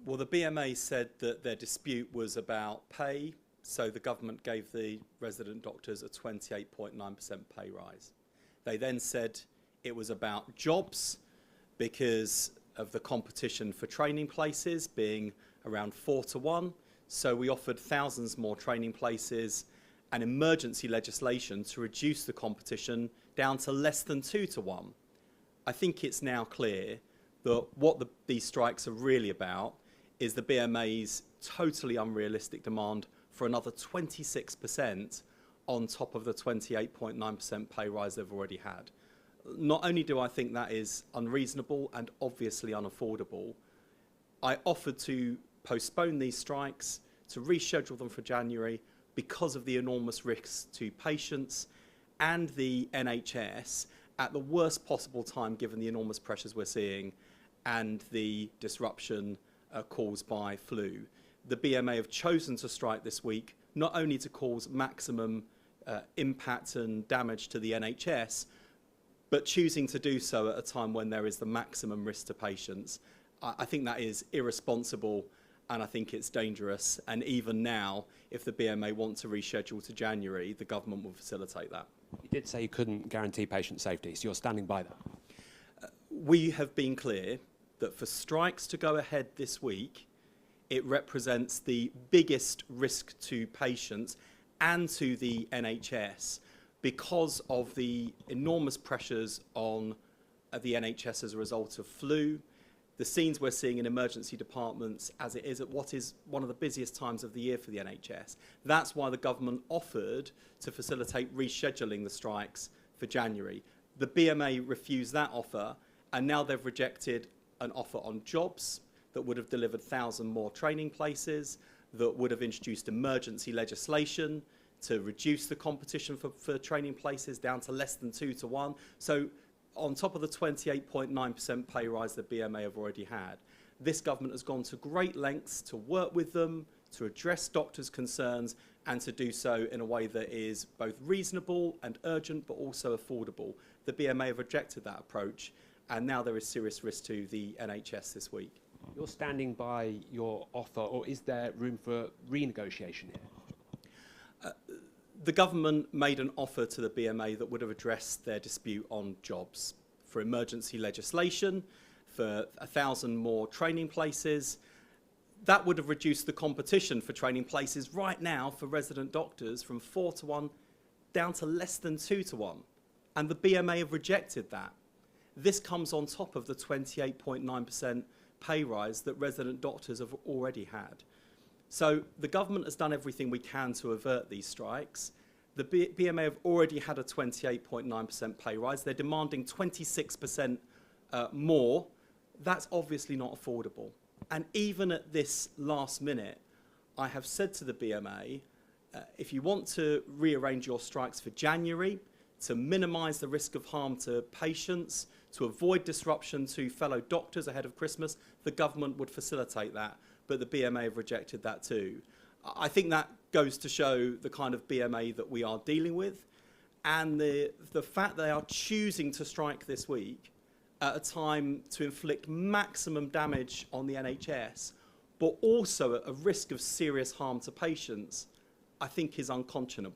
Well, the BMA said that their dispute was about pay, so the government gave the resident doctors a 28.9% pay rise. They then said it was about jobs because of the competition for training places being around 4-1. So we offered thousands more training places and emergency legislation to reduce the competition down to less than 2-1. I think it's now clear that what these strikes are really about is the BMA's totally unrealistic demand for another 26% on top of the 28.9% pay rise they've already had. Not only do I think that is unreasonable and obviously unaffordable, I offered to postpone these strikes, to reschedule them for January because of the enormous risks to patients and the NHS at the worst possible time given the enormous pressures we're seeing and the disruption caused by flu. The BMA have chosen to strike this week not only to cause maximum impact and damage to the NHS, but choosing to do so at a time when there is the maximum risk to patients. I think that is irresponsible and I think it's dangerous. And even now, if the BMA want to reschedule to January, the government will facilitate that. You did say you couldn't guarantee patient safety, so you're standing by that? We have been clear that for strikes to go ahead this week, it represents the biggest risk to patients and to the NHS because of the enormous pressures on the NHS as a result of flu, the scenes we're seeing in emergency departments as it is at what is one of the busiest times of the year for the NHS. That's why the government offered to facilitate rescheduling the strikes for January. The BMA refused that offer, and now they've rejected an offer on jobs that would have delivered 1,000 more training places, that would have introduced emergency legislation to reduce the competition for training places down to less than 2-1. So on top of the 28.9% pay rise the BMA have already had, this government has gone to great lengths to work with them, to address doctors' concerns, and to do so in a way that is both reasonable and urgent, but also affordable. The BMA have rejected that approach, and now there is serious risk to the NHS this week. You're standing by your offer, or is there room for renegotiation here? The government made an offer to the BMA that would have addressed their dispute on jobs, for emergency legislation, for 1,000 more training places. That would have reduced the competition for training places right now for resident doctors from 4-1 down to less than 2-1. And the BMA have rejected that. This comes on top of the 28.9% pay rise that resident doctors have already had. So the government has done everything we can to avert these strikes. The BMA have already had a 28.9% pay rise. They're demanding 26% more. That's obviously not affordable. And even at this last minute, I have said to the BMA, if you want to rearrange your strikes for January, to minimise the risk of harm to patients, to avoid disruption to fellow doctors ahead of Christmas, the government would facilitate that. But the BMA have rejected that too. I think that goes to show the kind of BMA that we are dealing with, and the fact they are choosing to strike this week at a time to inflict maximum damage on the NHS, but also at a risk of serious harm to patients, I think is unconscionable.